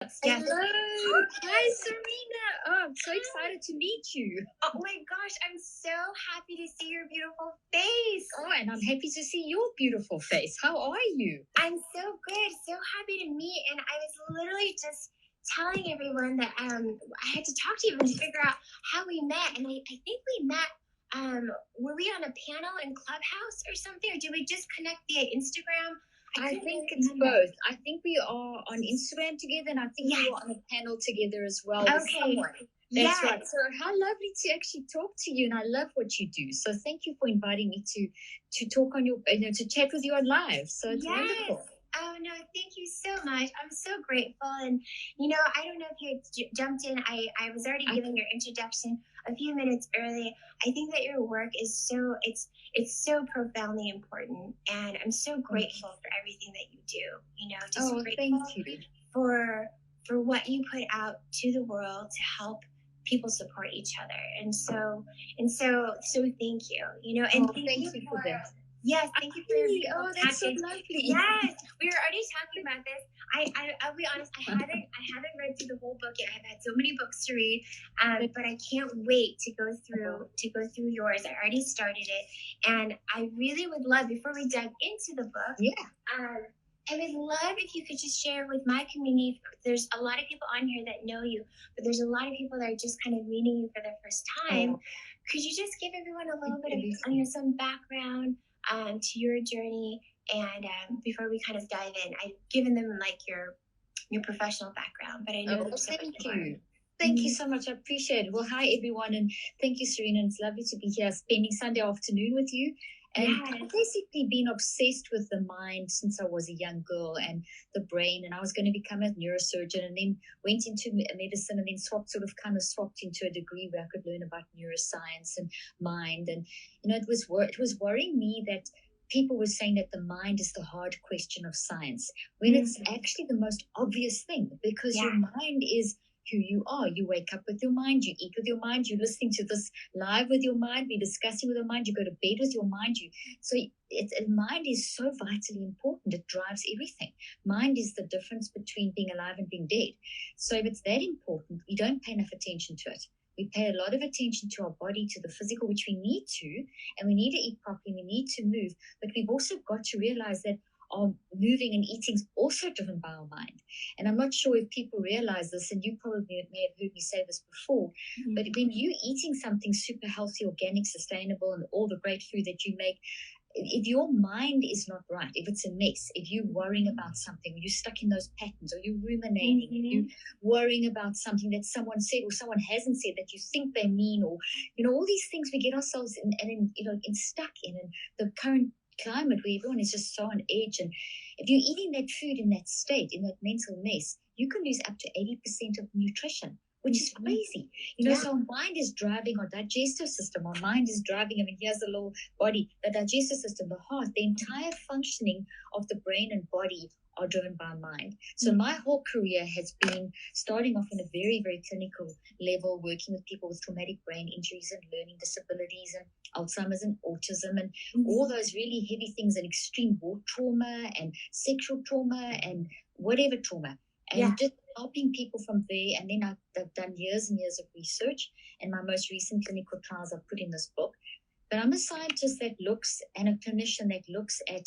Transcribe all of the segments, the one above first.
Yes. Hello. Hi, Serena. Oh, I'm so excited to meet you. Oh my gosh, I'm so happy to see your beautiful face. Oh, and I'm happy to see your beautiful face. How are you? I'm so good, so happy to meet. And I was literally just telling everyone that I had to talk to you and figure out how we met. And I think we met. Were we on a panel in Clubhouse or something, or did we just connect via Instagram? I think it's both. I think we are on Instagram together, and I think we are on a panel together as well with someone. That's right. So how lovely to actually talk to you, and I love what you do. So thank you for inviting me to talk on your, to chat with you on live. So it's wonderful. Oh, no, thank you so much. I'm so grateful. And, I don't know if you had jumped in. I was already giving your introduction a few minutes early. I think that your work is it's so profoundly important. And I'm so grateful for everything that you do. Just grateful thank you. for what you put out to the world to help people support each other. And so thank you. And thank you for that. Yes, thank you for your that's so lovely. Yes, we were already talking about this. I'll be honest, I haven't read through the whole book yet. I've had so many books to read, but I can't wait to go through yours. I already started it, and I really would love, before we dug into the book, I would love if you could just share with my community. There's a lot of people on here that know you, but there's a lot of people that are just kind of meeting you for the first time. Could you just give everyone a little bit of some background to your journey, and before we kind of dive in, I've given them like your professional background, but I know thank you. Thank you so much. I appreciate it. Well, hi everyone, and thank you, Serena. It's lovely to be here spending Sunday afternoon with you. And I've basically been obsessed with the mind since I was a young girl and the brain, and I was going to become a neurosurgeon, and then went into medicine, and then swapped into a degree where I could learn about neuroscience and mind. And it was worrying me that people were saying that the mind is the hard question of science, when it's actually the most obvious thing, because your mind is who you are. You wake up with your mind, you eat with your mind, you're listening to this live with your mind, we're discussing with your mind, you go to bed with your mind. Mind is so vitally important. It drives everything. Mind is the difference between being alive and being dead. So if it's that important, we don't pay enough attention to it. We pay a lot of attention to our body, to the physical, which we need to, and we need to eat properly, we need to move, but we've also got to realize that our moving and eating is also driven by our mind. And I'm not sure if people realize this, and you probably may have heard me say this before, but when you're eating something super healthy, organic, sustainable, and all the great food that you make, if your mind is not right, if it's a mess, if you're worrying about something, you're stuck in those patterns, or you're ruminating, you're worrying about something that someone said or someone hasn't said that you think they mean, or all these things we get ourselves stuck in the current climate where everyone is just so on edge. And if you're eating that food in that state, in that mental mess, you can lose up to 80% of nutrition, which is crazy. So our mind is driving our digestive system. Our mind is driving, here's the little body, the digestive system, the heart, the entire functioning of the brain and body are driven by mind. So my whole career has been starting off on a very, very clinical level, working with people with traumatic brain injuries and learning disabilities and Alzheimer's and autism and all those really heavy things, and extreme war trauma and sexual trauma and whatever trauma. And just helping people from there. And then I've done years and years of research, and my most recent clinical trials I've put in this book. But I'm a scientist that looks, and a clinician that looks at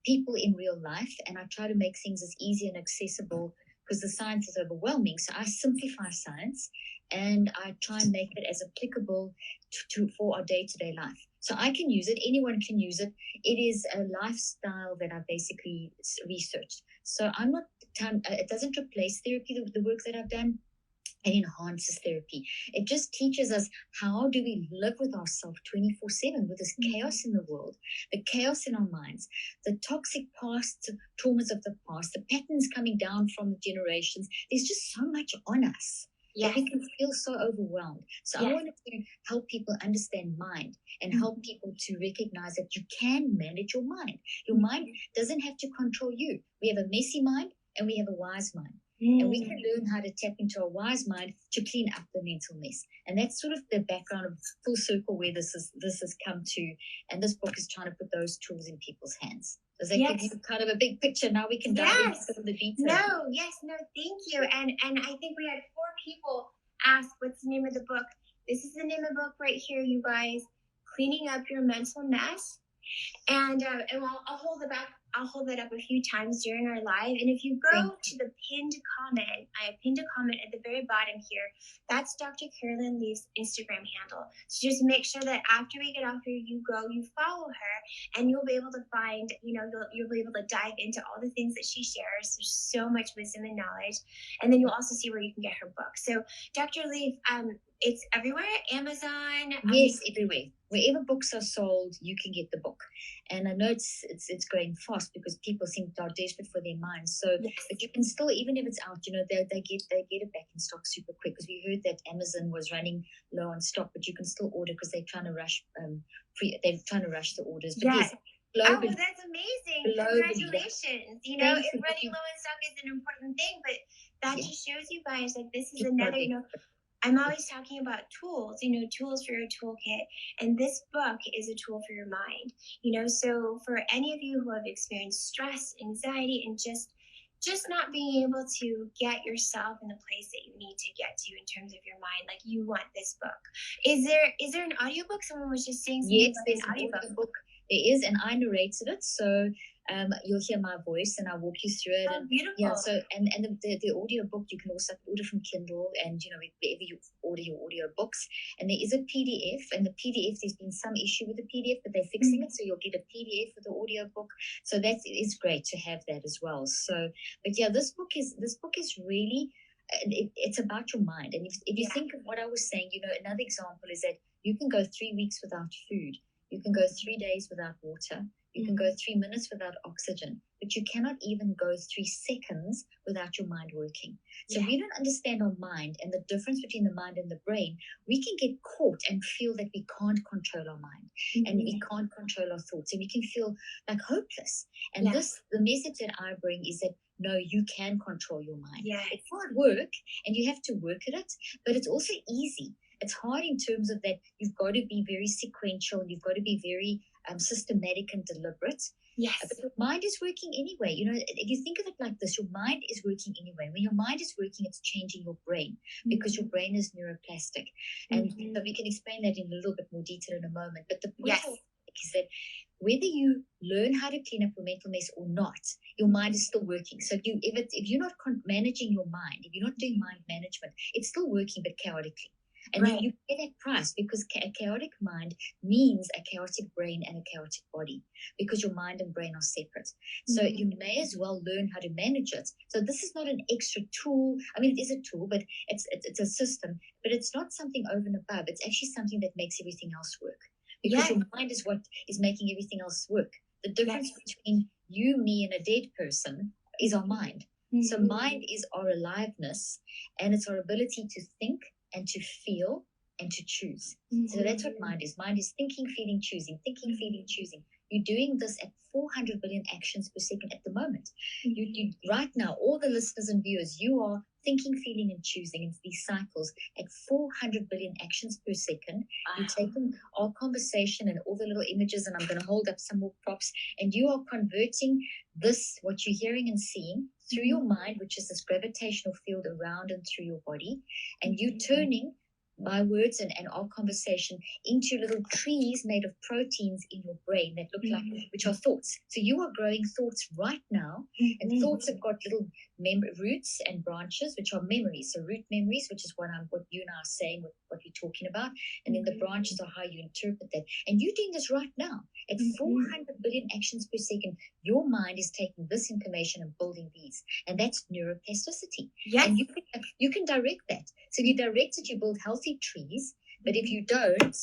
people in real life, and I try to make things as easy and accessible because the science is overwhelming. So I simplify science, and I try and make it as applicable for our day-to-day life. So I can use it. Anyone can use it. It is a lifestyle that I basically researched. So it doesn't replace therapy, the work that I've done. It enhances therapy. It just teaches us, how do we live with ourselves 24/7 with this chaos in the world, the chaos in our minds, the toxic past, traumas of the past, the patterns coming down from the generations. There's just so much on us that we can feel so overwhelmed. So I wanted to help people understand mind and help people to recognize that you can manage your mind. Your mind doesn't have to control you. We have a messy mind and we have a wise mind. And we can learn how to tap into a wise mind to clean up the mental mess. And that's sort of the background of full circle where this has come to. And this book is trying to put those tools in people's hands. Does that give you kind of a big picture? Now we can dive into some of the detail. No, thank you. And I think we had 4 people ask, what's the name of the book? This is the name of the book right here, you guys. Cleaning Up Your Mental Mess. And I'll hold it back. I'll hold it up a few times during our live. And if you go to the pinned comment, I pinned a comment at the very bottom here. That's Dr. Carolyn Lee's Instagram handle. So just make sure that after we get off here, you follow her, and you'll be able to find, you'll be able to dive into all the things that she shares. There's so much wisdom and knowledge. And then you'll also see where you can get her book. So Dr. Lee, it's everywhere, Amazon. Yes, everywhere. Wherever books are sold, you can get the book. And I know it's going fast because people seem to are desperate for their minds. So, but you can still, even if it's out, they get it back in stock super quick. Because we heard that Amazon was running low on stock, but you can still order because they're trying to rush. They're trying to rush the orders. But yes, globally, that's amazing! Congratulations! Running low on stock is an important thing, but that just shows you guys like this is another. I'm always talking about tools, tools for your toolkit. And this book is a tool for your mind, so for any of you who have experienced stress, anxiety, and just not being able to get yourself in the place that you need to get to in terms of your mind, like you want this book. Is there an audiobook? Someone was just saying something about an audiobook. There is, and I narrated it. So you'll hear my voice and I'll walk you through it. Oh, beautiful. Yeah, so and the audio book you can also order from Kindle and wherever you order your audio books. And there is a PDF, and the PDF, there's been some issue with the PDF, but they're fixing it, so you'll get a PDF for the audio book. So that is great to have that as well. So but yeah, this book is really it's about your mind. And if you think of what I was saying, another example is that you can go 3 weeks without food. You can go 3 days without water. You can go 3 minutes without oxygen, but you cannot even go 3 seconds without your mind working. So if we don't understand our mind and the difference between the mind and the brain, we can get caught and feel that we can't control our mind and we can't control our thoughts, and we can feel like hopeless. And the message that I bring is that no, you can control your mind. It's hard work and you have to work at it, but it's also easy. It's hard in terms of that you've got to be very sequential, you've got to be very systematic and deliberate. Yes. But your mind is working anyway. If you think of it like this, your mind is working anyway. When your mind is working, it's changing your brain because your brain is neuroplastic. And so we can explain that in a little bit more detail in a moment. But the point is that whether you learn how to clean up your mental mess or not, your mind is still working. So if you're not managing your mind, if you're not doing mind management, it's still working but chaotically. And then you pay that price because a chaotic mind means a chaotic brain and a chaotic body because your mind and brain are separate. So you may as well learn how to manage it. So this is not an extra tool. I mean, it is a tool, but it's a system. But it's not something over and above. It's actually something that makes everything else work because your mind is what is making everything else work. The difference between you, me, and a dead person is our mind. So mind is our aliveness, and it's our ability to think and to feel and to choose. So that's what mind is. Mind is thinking, feeling, choosing. Thinking, feeling, choosing. You're doing this at 400 billion actions per second at the moment. You right now, all the listeners and viewers, you are thinking, feeling, and choosing in these cycles at 400 billion actions per second. You're taking our conversation and all the little images, and I'm going to hold up some more props, and you are converting this, what you're hearing and seeing, through your mind, which is this gravitational field around and through your body, and you turning my words and our conversation into little trees made of proteins in your brain that look like, which are thoughts. So you are growing thoughts right now, and thoughts have got little roots and branches, which are memories. So root memories, which is what you and I are saying, what you're talking about, and then the branches are how you interpret that. And you're doing this right now at 400 billion actions per second. Your mind is taking this information and building these, and that's neuroplasticity. Yes. And you can direct that. So if you direct it, you build healthy trees, but if you don't,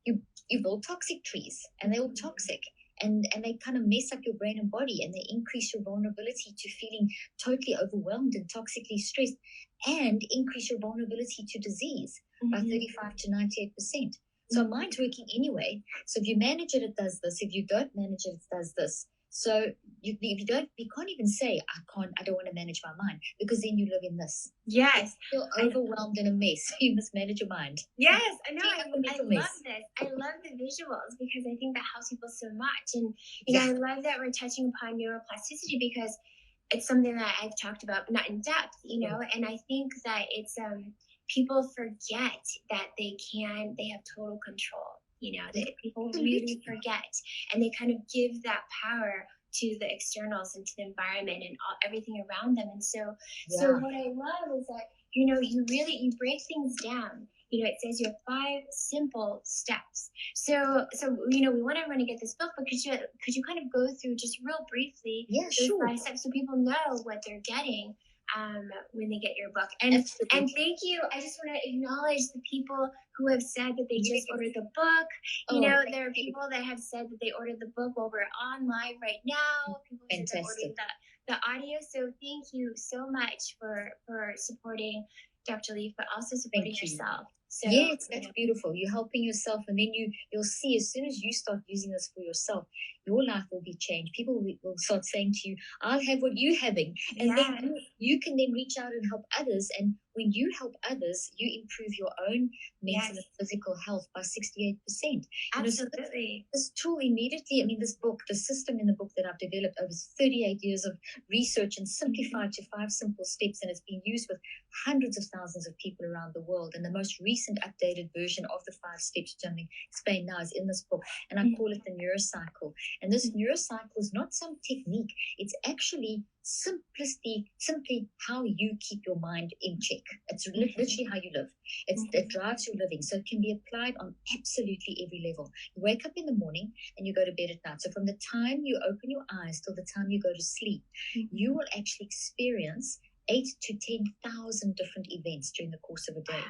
you build toxic trees, and they're all toxic, and they kind of mess up your brain and body, and they increase your vulnerability to feeling totally overwhelmed and toxically stressed, and increase your vulnerability to disease by 35 to 98%. So mind's working anyway. So if you manage it, it does this. If you don't manage it, it does this. So you can't even say, I don't want to manage my mind, because then you live in this. Yes. You're overwhelmed and a mess. You must manage your mind. Yes, I know. Clean up a I little love mess. this. I love the visuals because I think that helps people so much. And, you know, I love that we're touching upon neuroplasticity because it's something that I've talked about, but not in depth, you know, and I think that it's, people forget that they have total control, you know, that people really forget, and they kind of give that power to the externals and to the environment and everything around them. And so what I love is that, you know, you break things down. You know, it says you have 5 simple steps. So you know, we want everyone to get this book, but could you kind of go through just real briefly those 5 steps so people know what they're getting when they get your book. And thank you. I just want to acknowledge the people who have said that they just ordered the book. You know, there are people that have said that they ordered the book while we're on live right now. People who said they're ordering the audio. So thank you so much for supporting Dr. Leaf, but also supporting yourself. So, yes, that's beautiful. You're helping yourself, and then you'll see as soon as you start using this for yourself, your life will be changed. People will start saying to you, I'll have what you're having. And then you can then reach out and help others. And when you help others, you improve your own mental and physical health by 68%. Absolutely. This tool immediately, I mean, this book, the system in the book that I've developed over 38 years of research and simplified to 5 simple steps, and it's been used with hundreds of thousands of people around the world. And the most recent updated version of the 5 steps, which I'm going to explain now, is in this book, and I call it the Neuro Cycle. And this Neuro Cycle is not some technique. It's actually simply how you keep your mind in check. It's literally how you live. It drives your living. So it can be applied on absolutely every level. You wake up in the morning and you go to bed at night. So from the time you open your eyes till the time you go to sleep, you will actually experience 8,000 to 10,000 different events during the course of a day.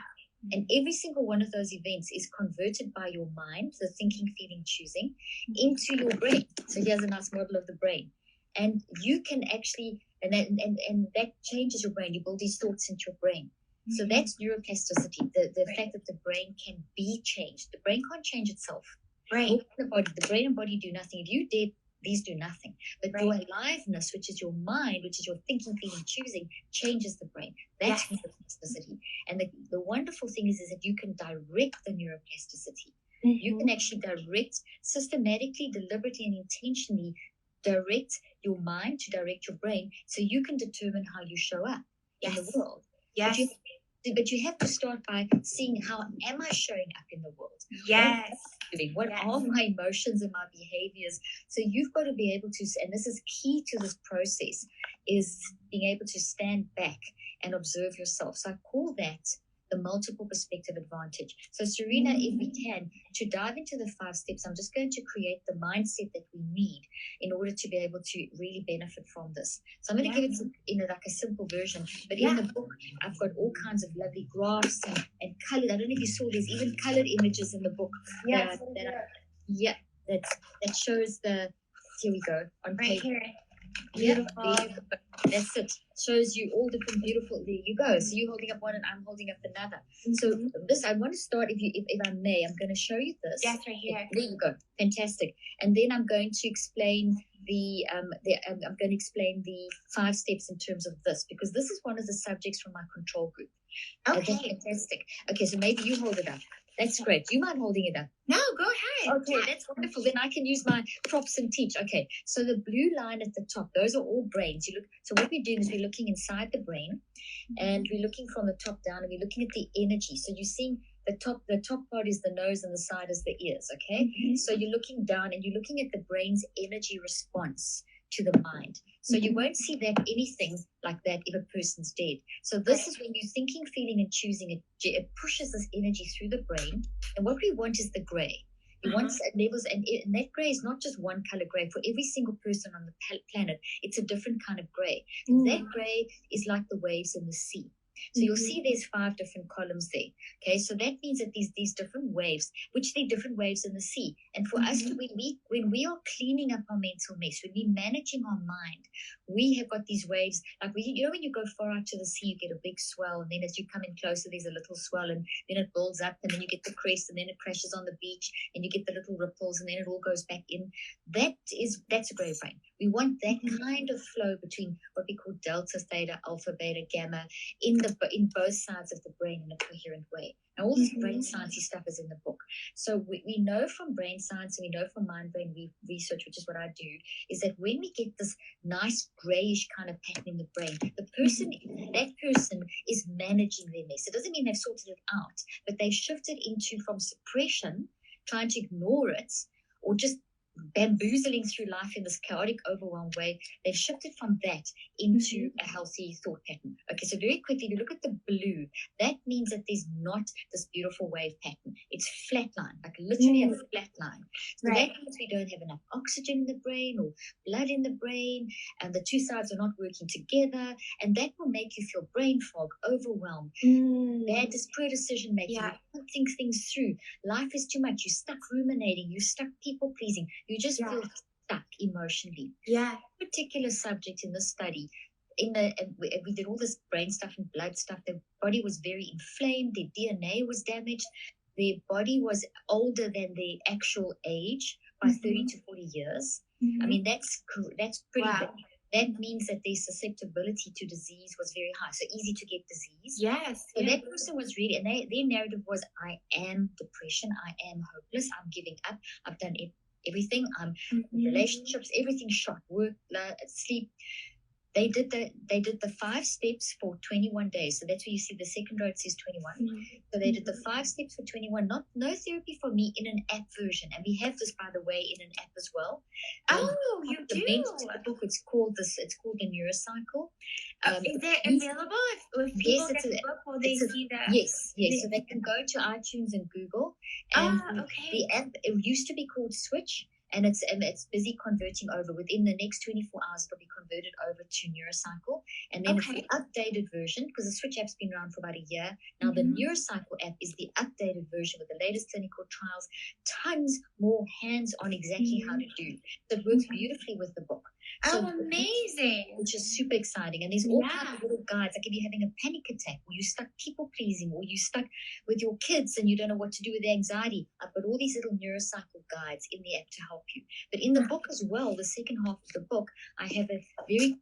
And every single one of those events is converted by your mind, the thinking, feeling, choosing, into your brain. So here's a nice model of the brain. And you can actually, and that changes your brain. You build these thoughts into your brain. So that's neuroplasticity, the fact that the brain can be changed. The brain can't change itself. Right. The brain and body do nothing. If you did, these do nothing. But your aliveness, which is your mind, which is your thinking, feeling, choosing, changes the brain. That's neuroplasticity. And the wonderful thing is that you can direct the neuroplasticity. You can actually direct systematically, deliberately, and intentionally direct your mind to direct your brain, so you can determine how you show up in the world. Yes. But you have to start by seeing, how am I showing up in the world? Yes. What are my emotions and my behaviors? So you've got to be able to, and this is key to this process, is being able to stand back and observe yourself. So I call that the multiple perspective advantage. So Serena, if we can, to dive into the 5 steps, I'm just going to create the mindset that we need in order to be able to really benefit from this. So I'm going to give it in like a simple version, but in the book, I've got all kinds of lovely graphs and colored. I don't know if you saw, there's even colored images in the book. That shows the, here we go, on page. Here. Beautiful. That's it. Shows you all different beautiful. There you go. So you're holding up one and I'm holding up another. So this, I want to start, if I may, I'm going to show you this. Yes, right here. There you go. Fantastic. And then I'm going to explain the 5 steps in terms of this, because this is one of the subjects from my control group. Okay. Fantastic. Okay, so maybe you hold it up. That's great. Do you mind holding it up? No, go ahead. Okay, that's wonderful. Then I can use my props and teach. Okay, so the blue line at the top, those are all brains. So what we're doing is we're looking inside the brain, and we're looking from the top down, and we're looking at the energy. So you're seeing the top part is the nose and the side is the ears, okay? So you're looking down and you're looking at the brain's energy response to the mind. So you won't see that anything like that if a person's dead. So this is when you're thinking, feeling, and choosing, it pushes this energy through the brain. And what we want is the gray. We want levels, and that gray is not just one color gray. For every single person on the planet, it's a different kind of gray. That gray is like the waves in the sea. So you'll see there's 5 different columns there. Okay, so that means that these different waves, which they're different waves in the sea. And for us, when we are cleaning up our mental mess, when we're managing our mind, we have got these waves. Like when you go far out to the sea, you get a big swell, and then as you come in closer, there's a little swell, and then it builds up, and then you get the crest, and then it crashes on the beach, and you get the little ripples, and then it all goes back in. That's a gray brain. We want that kind of flow between what we call delta, theta, alpha, beta, gamma in both sides of the brain in a coherent way. Now, all this brain sciencey stuff is in the book. So we know from brain science, and we know from mind-brain research, which is what I do, is that when we get this nice grayish kind of pattern in the brain, that person is managing their mess. It doesn't mean they've sorted it out, but they've shifted into from suppression, trying to ignore it, or just bamboozling through life in this chaotic, overwhelmed way. They've shifted from that into a healthy thought pattern. Okay, so very quickly, if you look at the blue, that means that there's not this beautiful wave pattern. It's flatline, like literally a flat line. So that means we don't have enough oxygen in the brain or blood in the brain, and the two sides are not working together, and that will make you feel brain fog, overwhelmed, bad, poor decision making. You can't think things through. Life is too much. You're stuck ruminating. You're stuck people pleasing. You just feel stuck emotionally. Yeah. Particular subject in the study, we did all this brain stuff and blood stuff. Their body was very inflamed. Their DNA was damaged. Their body was older than their actual age by 30 to 40 years. I mean, that's pretty big. That means that their susceptibility to disease was very high. So easy to get disease. Yes. So that person was really, and their narrative was, I am depression. I am hopeless. I'm giving up. I've done everything. Relationships, everything shot, work, sleep. They did the 5 steps for 21 days. So that's where you see the second row, it says 21. So they did the 5 steps for 21. No therapy for me in an app version. And we have this, by the way, in an app as well. You do? The book, it's called the Neuro Cycle. Is it available? If people get the book, will they see that? Yes. So they can go to iTunes and Google. And the app, it used to be called Switch. And it's busy converting over. Within the next 24 hours, it'll be converted over to Neurocycle. And then it's the updated version, because the Switch app's been around for about a year. Now, the Neurocycle app is the updated version with the latest clinical trials, tons more hands-on exactly how to do. So it works beautifully with the book. So amazing. Which is super exciting. And there's all kinds of little guides. Like if you're having a panic attack, or you're stuck people-pleasing, or you're stuck with your kids and you don't know what to do with the anxiety, I've got all these little Neurocycle guides in the app to help you. But in the book as well, the second half of the book, I have a very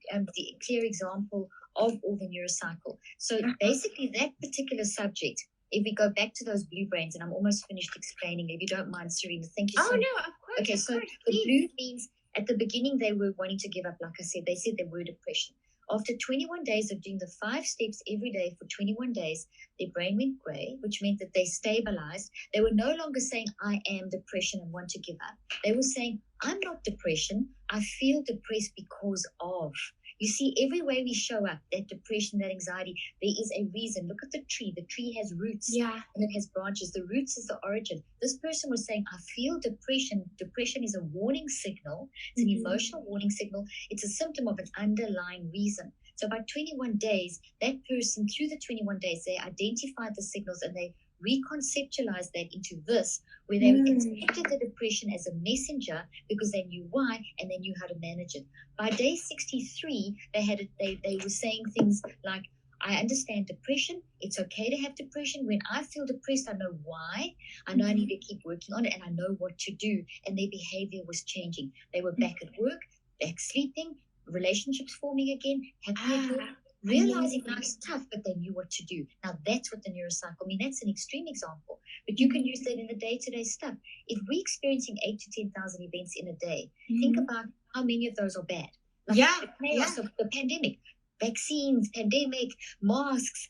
clear example of all the Neurocycle. So basically that particular subject, if we go back to those blue brains, and I'm almost finished explaining, if you don't mind, Serena, thank you so much. Oh, no, of course. Okay, so the blue means at the beginning they were wanting to give up, like I said. They said they were depression. After 21 days of doing the 5 steps every day for 21 days, their brain went gray, which meant that they stabilized. They were no longer saying, I am depression and want to give up. They were saying, I'm not depression. I feel depressed because of. You see, every way we show up, that depression, that anxiety, there is a reason. Look at the tree. The tree has roots and it has branches. The roots is the origin. This person was saying, I feel depression. Depression is a warning signal. It's an emotional warning signal. It's a symptom of an underlying reason. So by 21 days, that person, through the 21 days, they identified the signals and they reconceptualized that into this, where they accepted the depression as a messenger because they knew why and they knew how to manage it. By day 63, they were saying things like, I understand depression. It's okay to have depression. When I feel depressed, I know why. I know I need to keep working on it, and I know what to do. And their behavior was changing. They were back at work, back sleeping, relationships forming again, happy at work. Realizing life's tough, but they knew what to do. Now, that's what the neurocycle, I mean, that's an extreme example, but you can use that in the day-to-day stuff. If we're experiencing 8 to 10,000 events in a day, think about how many of those are bad. Like the chaos of the pandemic, vaccines, pandemic, masks,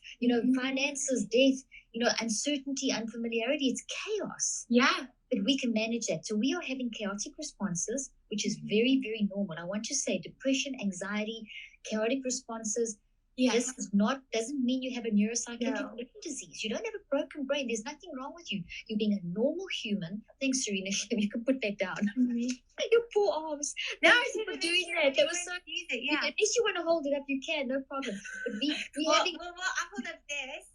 finances, death, uncertainty, unfamiliarity. It's chaos. Yeah. But we can manage that. So we are having chaotic responses, which is very, very normal. I want to say depression, anxiety, chaotic responses. This doesn't mean you have a neuropsychiatric brain disease. You don't have a broken brain. There's nothing wrong with you. You're being a normal human. Thanks, Serena. You can put that down. Your poor arms. No, for doing that. That was so easy. Yeah. At least you want to hold it up, you can. No problem. But I'll hold up this.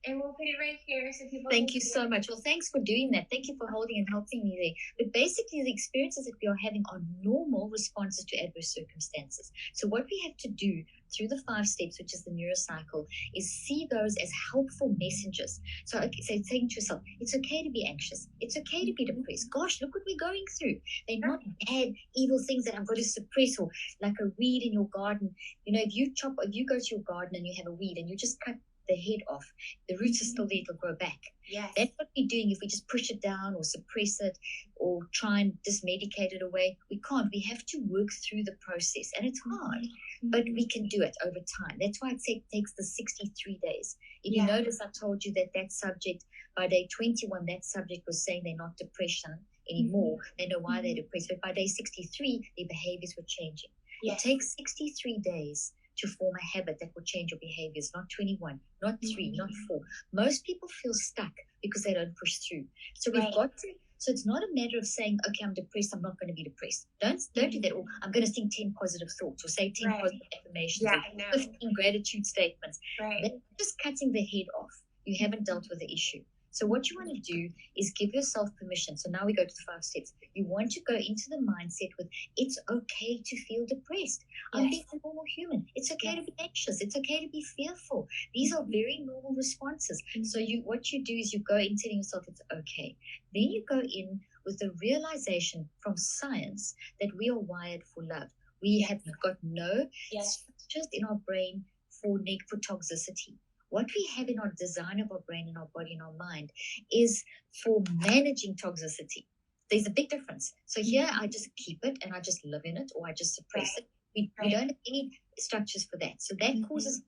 And we'll put it right here so people. Thank you so much. Well, thanks for doing that. Thank you for holding and helping me there. But basically, the experiences that we are having are normal responses to adverse circumstances. So what we have to do through the 5 steps, which is the Neuro Cycle, is see those as helpful messengers. So saying to yourself, it's okay to be anxious. It's okay to be depressed. Gosh, look what we're going through. They're not bad, evil things that I've got to suppress, or like a weed in your garden. If you go to your garden and you have a weed and you just cut the head off, the roots are still there, it'll grow back. Yes. That's what we're doing if we just push it down or suppress it or try and just medicate it away. We can't. We have to work through the process, and it's hard, but we can do it over time. That's why it takes the 63 days. If you notice, I told you that subject, by day 21, that subject was saying they're not depression anymore. They know why they're depressed, but by day 63, their behaviors were changing. It takes 63 days to form a habit that will change your behaviors, not 21, not 3, not 4. Most people feel stuck because they don't push through. So we've got to, so it's not a matter of saying, okay, I'm depressed, I'm not going to be depressed. Don't do that. Or I'm going to think 10 positive thoughts, or say 10 positive affirmations, or 15 gratitude statements. That's just cutting the head off. You haven't dealt with the issue. So what you want to do is give yourself permission. So now we go to the 5 steps. You want to go into the mindset with, it's okay to feel depressed. I'm being a normal human. It's okay to be anxious. It's okay to be fearful. These are very normal responses. So what you do is you go in telling yourself it's okay. Then you go in with the realization from science that we are wired for love. We have got no structures in our brain for toxicity. What we have in our design of our brain and our body and our mind is for managing toxicity. There's a big difference. So here I just keep it and I just live in it, or I just suppress it. We don't have any structures for that. So that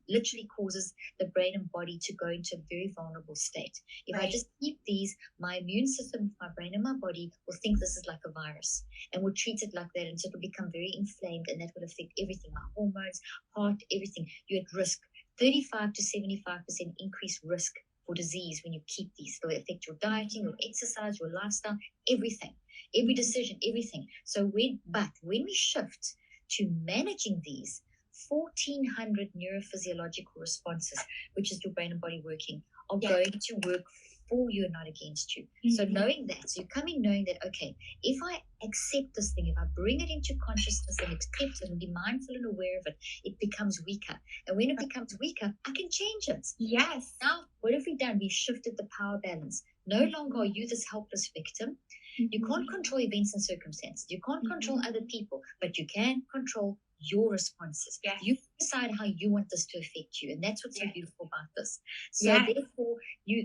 literally causes the brain and body to go into a very vulnerable state. If I just keep these, my immune system, my brain and my body will think this is like a virus and will treat it like that. And so it will become very inflamed, and that will affect everything, my hormones, heart, everything. You're at risk. 35 to 75% increased risk for disease when you keep these. It will affect your dieting, your exercise, your lifestyle, everything, every decision, everything. So when we shift to managing these 1,400 neurophysiological responses, which is your brain and body working, are going to work for you and not against you. So knowing that, so you come in knowing that, okay, if I accept this thing, if I bring it into consciousness and accept it and be mindful and aware of it, it becomes weaker. And when it becomes weaker, I can change it. Yes. Now, what have we done? We've shifted the power balance. No longer are you this helpless victim. You can't control events and circumstances. You can't control other people, but you can control your responses. You decide how you want this to affect you, and that's what's so beautiful about this. So therefore,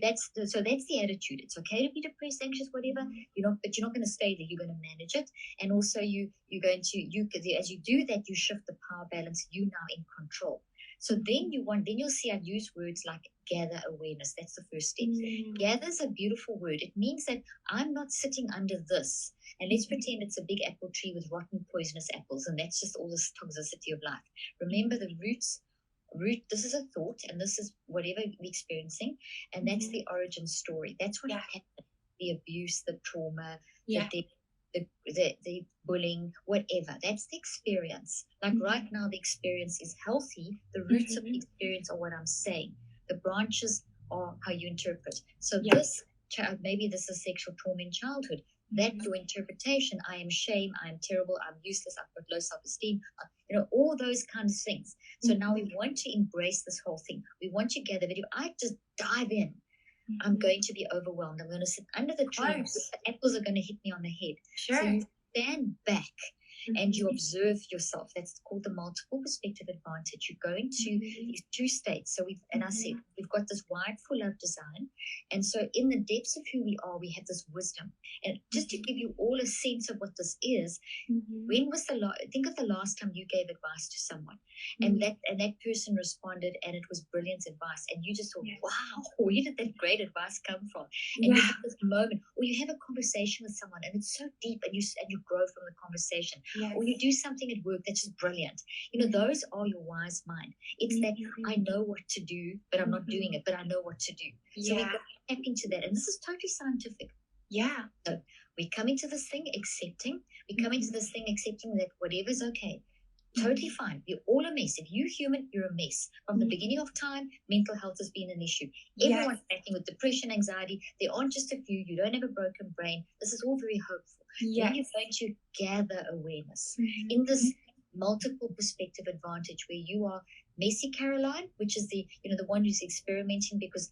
that's the attitude. It's okay to be depressed, anxious, whatever. But you're not going to stay there. You're going to manage it, and also as you do that, you shift the power balance. You now in control. So then you'll see I use words like gather awareness. That's the first step. Gather is a beautiful word. It means that I'm not sitting under this. And let's pretend it's a big apple tree with rotten, poisonous apples, and that's just all this toxicity of life. Remember, the root, this is a thought, and this is whatever we're experiencing, and that's the origin story. That's what happened. The abuse, the trauma, the bullying, whatever. That's the experience. Like right now, the experience is healthy. The roots of the experience are what I'm saying. The branches are how you interpret. So maybe this is sexual trauma in childhood. That your interpretation, I am shame, I am terrible, I'm useless, I've got low self-esteem, all those kinds of things. So now we want to embrace this whole thing. We want to gather, but if I just dive in, I'm going to be overwhelmed. I'm going to sit under the tree. The apples are going to hit me on the head. Sure. So you stand back and you observe yourself. That's called the multiple perspective advantage. You go into these 2 states. So I said, we've got this wide full love design. And so in the depths of who we are, we have this wisdom. And just to give you all a sense of what this is, when was think of the last time you gave advice to someone and that person responded and it was brilliant advice. And you just thought, wow, where did that great advice come from? And you have this moment, or you have a conversation with someone and it's so deep and you grow from the conversation. Or you do something at work that's just brilliant. Those are your wise mind. It's that I know what to do, but I'm not doing it, but I know what to do. So we got to tap into that. And this is totally scientific. So we come into this thing accepting. We come into this thing accepting that whatever's okay. Totally fine. We're all a mess. If you're human, you're a mess. From the beginning of time, mental health has been an issue. Everyone's battling with depression, anxiety. There aren't just a few. You don't have a broken brain. This is all very hopeful. Then you're going to gather awareness in this multiple perspective advantage where you are messy Caroline, which is the one who's experimenting, because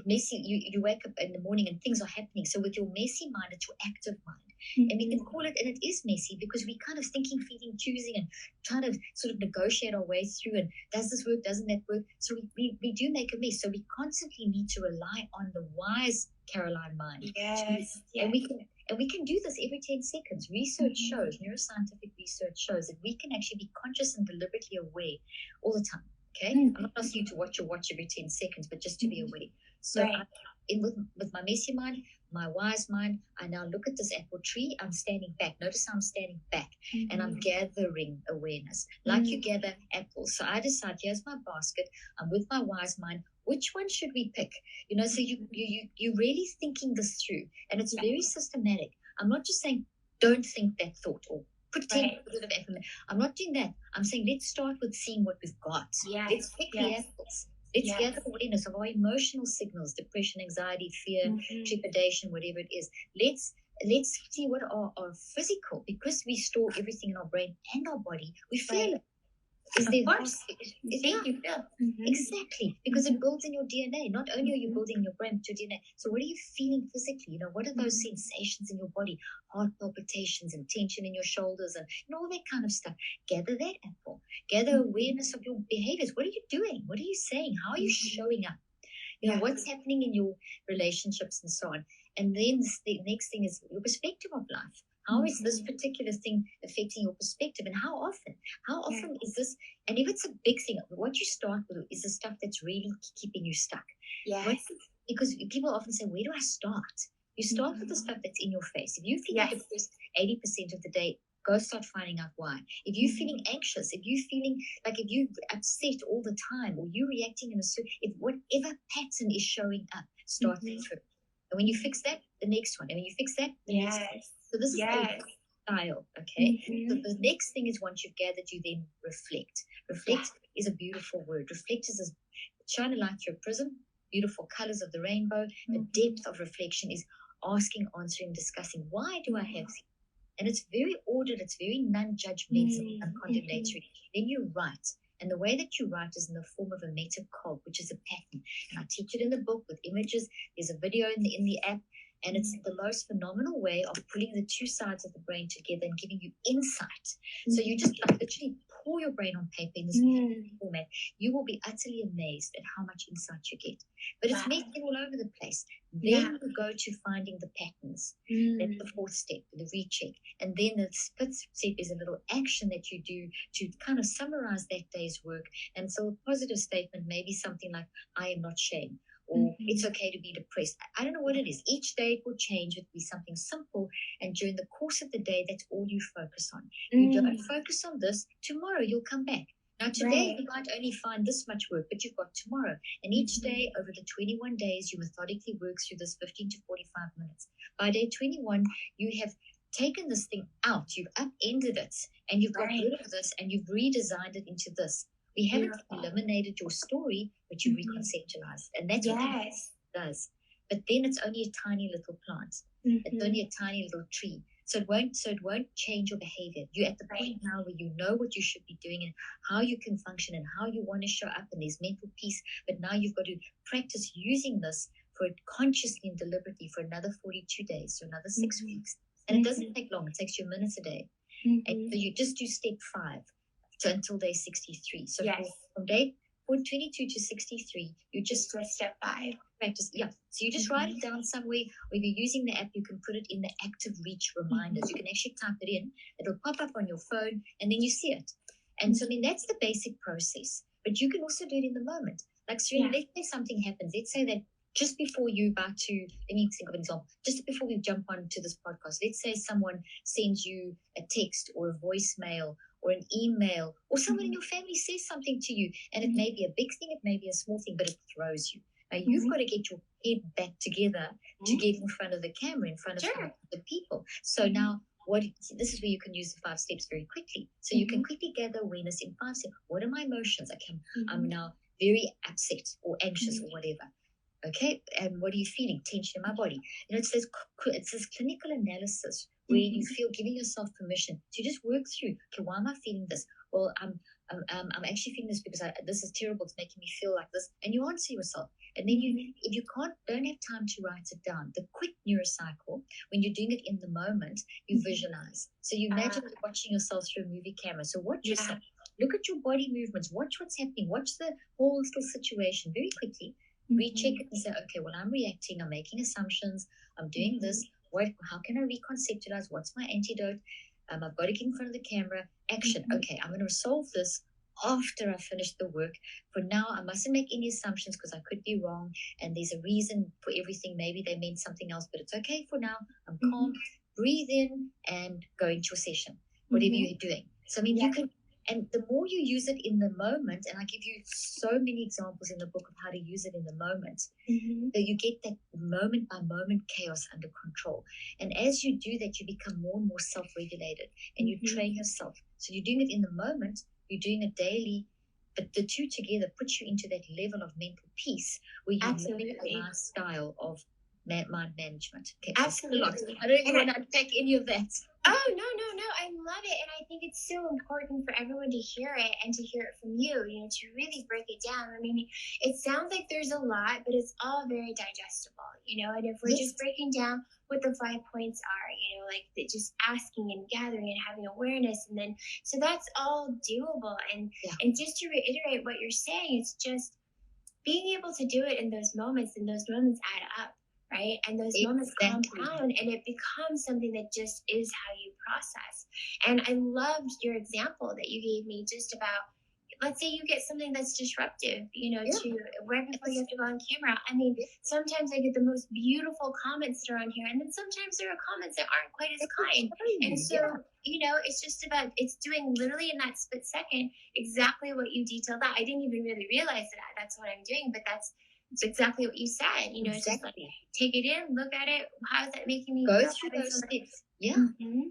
messy, you wake up in the morning and things are happening. So with your messy mind, it's your active mind. And we can call it, and it is messy because we kind of thinking, feeling, choosing, and trying to sort of negotiate our way through. And does this work? Doesn't that work? So we do make a mess. So we constantly need to rely on the wise Caroline mind. Yes. And we can do this every 10 seconds. Research shows, neuroscientific research shows that we can actually be conscious and deliberately aware all the time. Okay, I'm not asking you to watch your watch every 10 seconds, but just to be aware. So with my messy mind, my wise mind, I now look at this apple tree. I'm standing back. Notice how I'm standing back, and I'm gathering awareness, like you gather apples. So I decide, here's my basket. I'm with my wise mind. Which one should we pick? So you're really thinking this through, and it's very systematic. I'm not just saying don't think that thought or put 10 positive affirmation. I'm not doing that. I'm saying let's start with seeing what we've got. Let's pick the apples. Let's gather awareness of our emotional signals: depression, anxiety, fear, trepidation, whatever it is. Let's see what are physical, because we store everything in our brain and our body. We feel it. Is there, of course. You feel. Exactly, because it builds in your DNA. Not only are you building your brain, but your DNA. So what are you feeling physically? What are those sensations in your body? Heart palpitations and tension in your shoulders and all that kind of stuff. Gather that apple. Gather awareness of your behaviors. What are you doing? What are you saying? How are you showing up? What's happening in your relationships and so on. And then the next thing is your perspective of life. How is this particular thing affecting your perspective, and how often? How often is this? And if it's a big thing, what you start with is the stuff that's really keeping you stuck. Because people often say, where do I start? You start with the stuff that's in your face. If you feel depressed 80% of the day, go start finding out why. If you're feeling anxious, if you're feeling like if you're upset all the time, or you're reacting in a certain, if whatever pattern is showing up, start there through. And when you fix that, the next one. And when you fix that, the next one. So this is a style, okay? So the next thing is, once you've gathered, you then reflect. Reflect is a beautiful word. Reflect is shine a light through a prism, beautiful colors of the rainbow. The depth of reflection is asking, answering, discussing. Why do I have things? And it's very ordered, it's very non-judgmental, non-condemnatory. Then you write. And the way that you write is in the form of a metacog, which is a pattern. And I teach it in the book with images. There's a video in the app. And it's the most phenomenal way of pulling the two sides of the brain together and giving you insight. So you just literally pour your brain on paper in this format. You will be utterly amazed at how much insight you get. But it's messy all over the place. Then you go to finding the patterns. That's the fourth step, the recheck. And then the fifth step is a little action that you do to kind of summarize that day's work. And so a positive statement may be something like, I am not shame. Or it's okay to be depressed. I don't know what it is. Each day it will change. It will be something simple. And during the course of the day, that's all you focus on. You don't focus on this. Tomorrow you'll come back. Now today you might only find this much work, but you've got tomorrow. And each day over the 21 days, you methodically work through this 15 to 45 minutes. By day 21, you have taken this thing out. You've upended it. And you've got rid of this, and you've redesigned it into this. We haven't eliminated your story, but you reconceptualized. And that's what it does. But then it's only a tiny little plant. It's only a tiny little tree. So it won't change your behavior. You're at the point now where you know what you should be doing and how you can function and how you want to show up, and there's mental peace. But now you've got to practice using this for it consciously and deliberately for another 42 days, so another 6 weeks. And it doesn't take long. It takes you minutes a day. And so you just do step 5. Until day 63. So from day 22 to 63, you just step 5. Practice. So you just write it down somewhere, or if you're using the app, you can put it in the active reach reminders. You can actually type it in. It'll pop up on your phone, and then you see it. And so, that's the basic process. But you can also do it in the moment. Like, Serena, let's say something happens. Let's say that just before you're about to, let me think of an example. Just before we jump onto this podcast, let's say someone sends you a text or a voicemail or an email, or someone in your family says something to you, and it may be a big thing, it may be a small thing, but it throws you. Now, you've got to get your head back together to get in front of the camera, in front of the people. So now, this is where you can use the 5 steps very quickly. So you can quickly gather awareness in 5 steps. What are my emotions? I'm now very upset or anxious or whatever. Okay, and what are you feeling? Tension in my body. It's this clinical analysis where you feel giving yourself permission to just work through, okay, why am I feeling this? Well, I'm actually feeling this because this is terrible. It's making me feel like this. And you answer yourself. And then if you don't have time to write it down, the quick neurocycle, when you're doing it in the moment, you visualize. So you imagine watching yourself through a movie camera. So watch yourself. Look at your body movements. Watch what's happening. Watch the whole little situation very quickly. Recheck it and say, okay, well, I'm reacting. I'm making assumptions. I'm doing this. How can I reconceptualize? What's my antidote? I've got to get in front of the camera. Action. Okay, I'm going to resolve this after I finish the work. For now, I mustn't make any assumptions because I could be wrong. And there's a reason for everything. Maybe they meant something else, but it's okay for now. I'm calm. Breathe in and go into a session, whatever you're doing. So, I mean, you can. And the more you use it in the moment, and I give you so many examples in the book of how to use it in the moment, that you get that moment by moment chaos under control. And as you do that, you become more and more self-regulated and you train yourself. So you're doing it in the moment, you're doing it daily, but the two together puts you into that level of mental peace where you live a lifestyle of mind management. Okay, Absolutely. I don't even want to unpack any of that. Oh, no. I love it. And I think it's so important for everyone to hear it and to hear it from you, to really break it down. I mean, it sounds like there's a lot, but it's all very digestible, and if we're just breaking down what the 5 points are, like just asking and gathering and having awareness. And then, so that's all doable. And just to reiterate what you're saying, it's just being able to do it in those moments, and those moments add up. Right? And those moments compound, and it becomes something that just is how you process. And I loved your example that you gave me just about, let's say you get something that's disruptive, to right before you have to go on camera. I mean, sometimes I get the most beautiful comments that are on here, and then sometimes there are comments that aren't quite as kind. And so, it's just about, it's doing literally in that split second exactly what you detailed out. I didn't even really realize that that's what I'm doing, but it's exactly what you said. It's just like, take it in, look at it. How is that making me go feel? through those steps?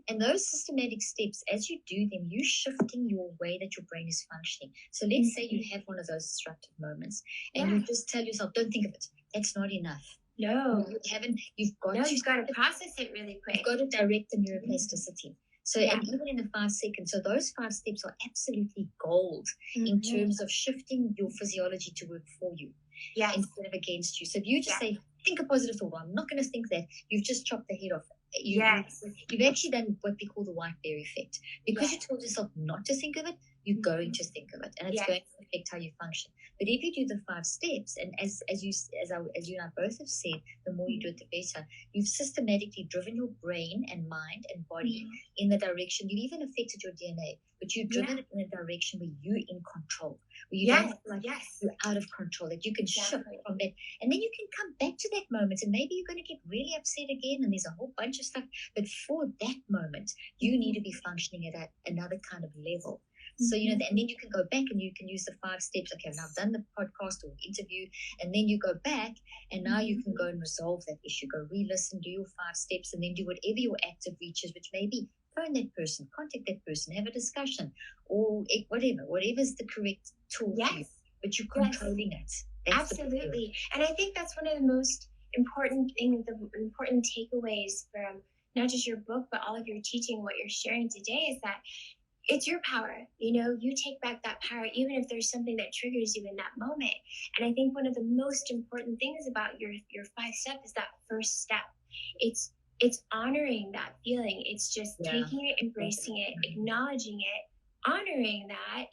And those systematic steps, as you do them, you're shifting your way that your brain is functioning. So let's say you have one of those disruptive moments, and you just tell yourself, don't think of it. That's not enough. No, you haven't. You've got to process it really quick. You've got to direct the neuroplasticity. So, and even in the 5 seconds, so those 5 steps are absolutely gold in terms of shifting your physiology to work for you instead of against you. So if you just say, think a positive thought, I'm not going to think that, you've just chopped the head off. You've actually done what we call the white bear effect. Because you told yourself not to think of it, you're going to think of it, and it's going to affect how you function. But if you do the 5 steps, and as you and I both have said, the more you do it, the better. You've systematically driven your brain and mind and body in the direction. You've even affected your DNA, but you've driven it in a direction where you're in control, where you don't feel like you're out of control, that you can shift from that, and then you can come back to that moment, and maybe you're going to get really upset again, and there's a whole bunch of stuff. But for that moment, you need to be functioning at another kind of level. So, and then you can go back and you can use the 5 steps. Okay, now I've done the podcast or interview, and then you go back and now you can go and resolve that issue. Go re-listen, do your 5 steps, and then do whatever your active reaches, which may be phone that person, contact that person, have a discussion, or whatever's the correct tool for you. But you're controlling it. That's absolutely. And I think that's one of the most important things, the important takeaways from not just your book, but all of your teaching, what you're sharing today, is that it's your power. You take back that power, even if there's something that triggers you in that moment. And I think one of the most important things about your 5 steps is that first step. It's honoring that feeling. It's just taking it, embracing it, acknowledging it, honoring that,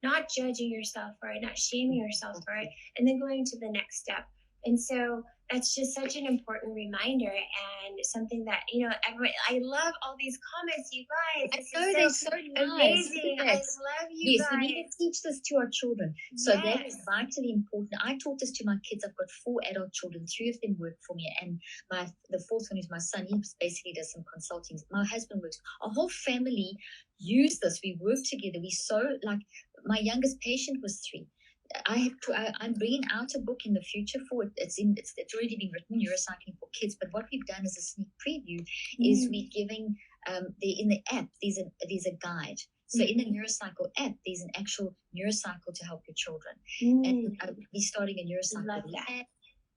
not judging yourself for it, not shaming yourself for it, and then going to the next step. And so that's just such an important reminder, and something that, everyone, I love all these comments, you guys. I know, they're so amazing. I love you guys. We need to teach this to our children. So that is vitally important. I taught this to my kids. I've got 4 adult children. 3 of them work for me. And the 4th one is my son. He basically does some consulting. My husband works. Our whole family use this. We work together. My youngest patient was 3. I'm bringing out a book in the future for it. It's already been written, Neurocycling for Kids. But what we've done as a sneak preview is we're giving in the app there's a guide. So in the Neurocycle app, there's an actual neurocycle to help your children. And we're starting a neurocycle app.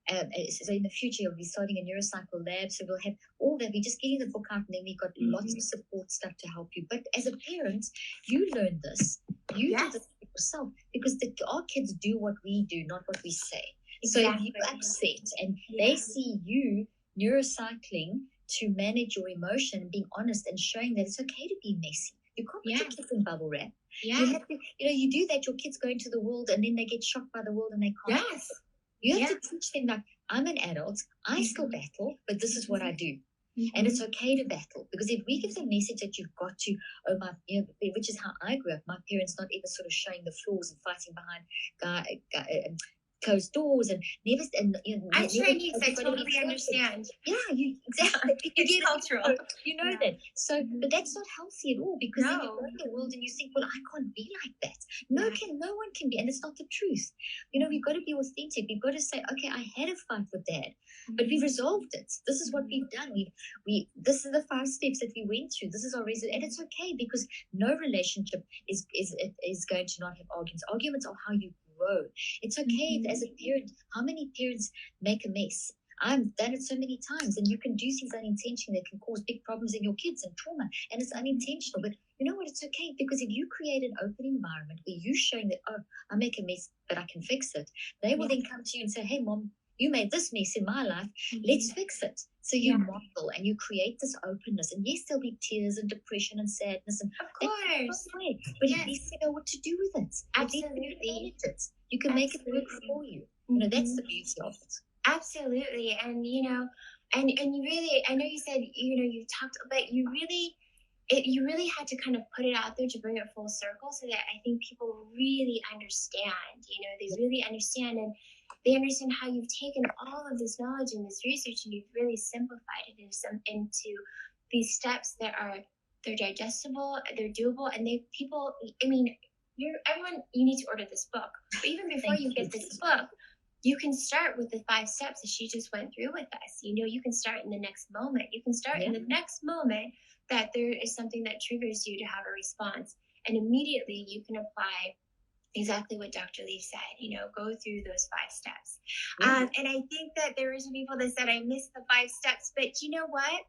So in the future, we'll be starting a Neuro Cycle lab. So we'll have all that. We're just getting the book out, and then we've got lots of support stuff to help you. But as a parent, you learn this. You do this for yourself, because our kids do what we do, not what we say. So if you're upset and they see you neurocycling to manage your emotion and being honest and showing that it's okay to be messy. You can't put your kids in bubble wrap. You have to, you do that, your kids go into the world and then they get shocked by the world and they can't. You have to teach them, like, I'm an adult, I still battle, but this is what I do. And it's okay to battle, because if we give the message that you've got to, which is how I grew up, my parents not ever sort of showing the flaws and fighting behind closed doors and never. I'm Chinese, I totally understand. Yeah, exactly. It's cultural. You know that. So, but that's not healthy at all, because then you go in the world and you think, well, I can't be like that. No one can be, and it's not the truth. We've got to be authentic. We've got to say, okay, I had a fight with Dad, but we've resolved it. This is what we've done. This is the 5 steps that we went through. This is our reason, and it's okay, because no relationship is going to not have arguments. Arguments are how you grow. It's okay if, as a parent, how many parents make a mess? I've done it so many times, and you can do things unintentionally that can cause big problems in your kids and trauma, and it's unintentional. But you know what? It's okay, because if you create an open environment where you're showing that, oh, I make a mess, but I can fix it, they will then come to you and say, hey, Mom, you made this mess in my life. Let's fix it. So you model and you create this openness. And yes, there'll be tears and depression and sadness. And of course. But at least you know what to do with it. Absolutely. You can make it work for you. That's the beauty of it. Absolutely. And, and you really, I know you said, you talked, but you really had to kind of put it out there to bring it full circle, so that I think people really understand, they really understand, and they understand how you've taken all of this knowledge and this research and you've really simplified it into these steps that they're digestible, they're doable, and everyone, you need to order this book. But even before you get this book, you can start with the 5 steps that she just went through with us. You can start in the next moment. You can start in the next moment that there is something that triggers you to have a response. And immediately you can apply exactly what Dr. Lee said, go through those 5 steps. And I think that there were some people that said, I missed the 5 steps, but you know what?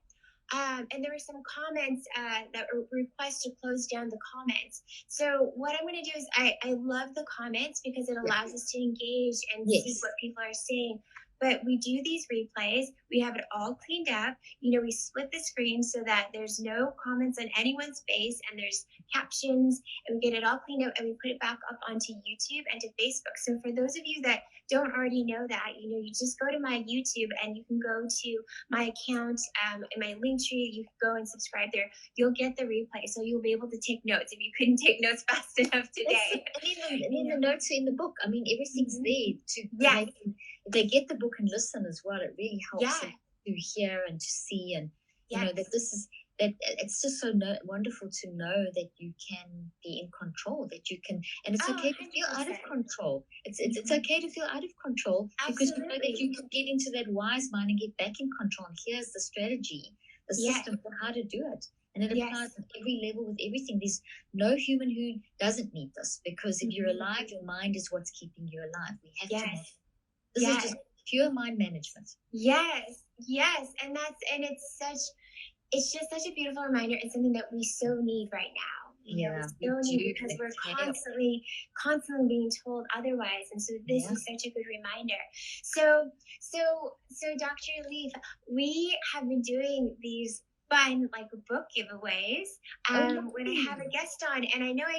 And there were some comments that request to close down the comments. So what I'm going to do is I love the comments, because it allows us to engage and see what people are saying. But we do these replays. We have it all cleaned up. We split the screen so that there's no comments on anyone's face, and there's captions, and we get it all cleaned up, and we put it back up onto YouTube and to Facebook. So for those of you that don't already know that, you just go to my YouTube and you can go to my account in my link tree. You can go and subscribe there. You'll get the replay, so you'll be able to take notes if you couldn't take notes fast enough today. And then the notes are in the book. I mean, everything's there to if they get the book and listen as well, it really helps them to hear and to see, and that this is that it's just so wonderful to know that you can be in control, that you can, and it's okay to feel out of control. It's okay to feel out of control, because you know that you can get into that wise mind and get back in control. And here's the strategy, the system for how to do it. And it applies at every level with everything. There's no human who doesn't need this, because if you're alive, your mind is what's keeping you alive. We have to. This is just pure mind management. Yes, and it's just such a beautiful reminder, and something that we so need right now. We so need, because we're constantly being told otherwise, and so this is such a good reminder. So Dr. Lee, we have been doing these fun book giveaways when I have a guest on, and I know I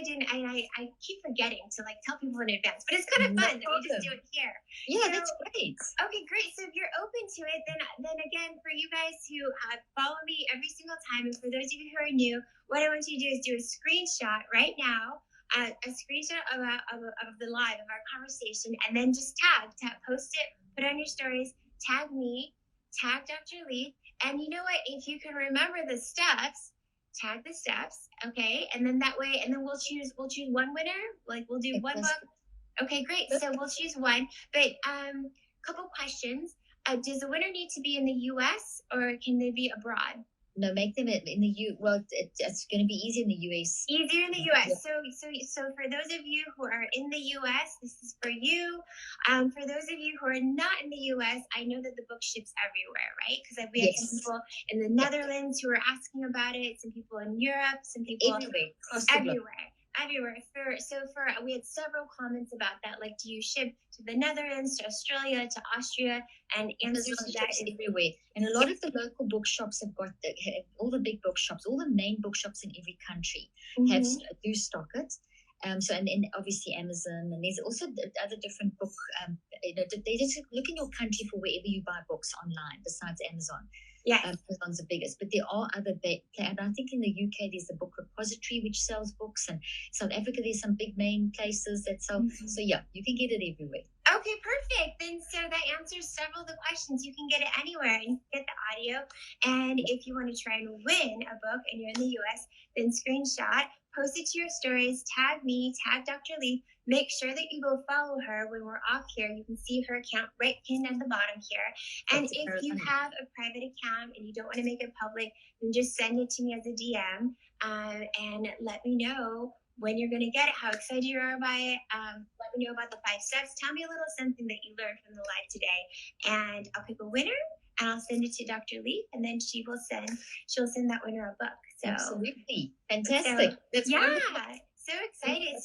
keep forgetting to tell people in advance, but it's kind of fun that we just do it here. That's great. Okay, great. So if you're open to it, then again, for you guys who follow me every single time, and for those of you who are new, what I want you to do is do a screenshot right now, a screenshot of the live of our conversation, and then just post it, put it on your stories, tag me, tag Dr. Lee. And you know what? If you can remember the steps, tag the steps, okay? And then that way, and then we'll choose one winner. We'll do one book. Okay, great. So we'll choose one. But couple questions. Does the winner need to be in the U.S. or can they be abroad? No, make them in the U. Well, it's going to be easier in the US. Easier in the US. So for those of you who are in the US, this is for you. For those of you who are not in the US, I know that the book ships everywhere, right? Because we had some people in the Netherlands who were asking about it. Some people in Europe. Some people everywhere. We had several comments about that. Like, do you ship to the Netherlands, to Australia, to Austria? And answers to that is everywhere. And a lot of the local bookshops have got all the big bookshops, all the main bookshops in every country do stock it. So and obviously Amazon, and there's also other different book. They just look in your country for wherever you buy books online besides Amazon. Yeah, Amazon's the biggest, but there are other and I think in the UK there's the Book Repository which sells books, and South Africa there's some big main places that sell. So yeah, you can get it everywhere. Okay, perfect. Then so that answers several of the questions. You can get it anywhere, and you can get the audio. And if you want to try and win a book and you're in the US, then screenshot, post it to your stories, tag me, tag Dr. Lee. Make sure that you go follow her when we're off here. You can see her account right pinned at the bottom here. And if you have a private account and you don't want to make it public, then just send it to me as a DM and let me know when you're going to get it, how excited you are by it. Let me know about the 5 steps. Tell me a little something that you learned from the live today. And I'll pick a winner and I'll send it to Dr. Lee, and then she'll send that winner a book. So absolutely. Fantastic. That's wonderful. So excited.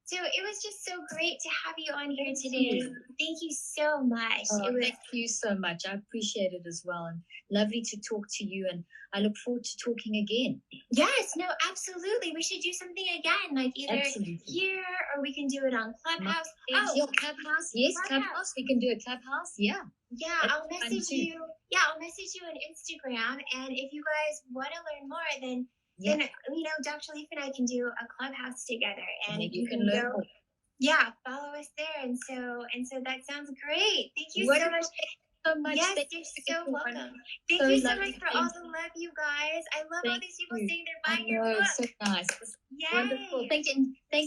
So it was just so great to have you on here today. Thank you so much. Thank you so much. I appreciate it as well. And lovely to talk to you. And I look forward to talking again. Yes, no, absolutely. We should do something again, like either here or we can do it on Clubhouse. Clubhouse. Yes, Clubhouse. We can do a Clubhouse. Yeah. Yeah, I'll message you. Yeah, I'll message you on Instagram. And if you guys want to learn more, then Dr. Leaf and I can do a Clubhouse together, and you can learn more. Yeah, follow us there, and so that sounds great. Thank you so much. So much. Yes, you're so welcome. Thank you so much for all the love, you guys. I love all these people saying they're buying your book. It's so nice. Wonderful. Thank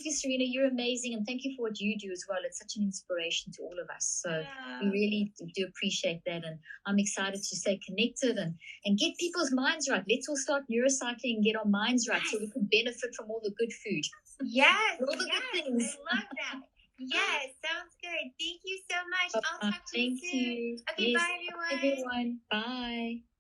you, Serena. You're amazing, and thank you for what you do as well. It's such an inspiration to all of us. So we really do appreciate that, and I'm excited to stay connected and get people's minds right. Let's all start neurocycling and get our minds right so we can benefit from all the good food. Yes, all the good things. I love that. Yes, sounds good. Thank you so much. I'll talk to you soon. You. Okay, bye everyone. Bye.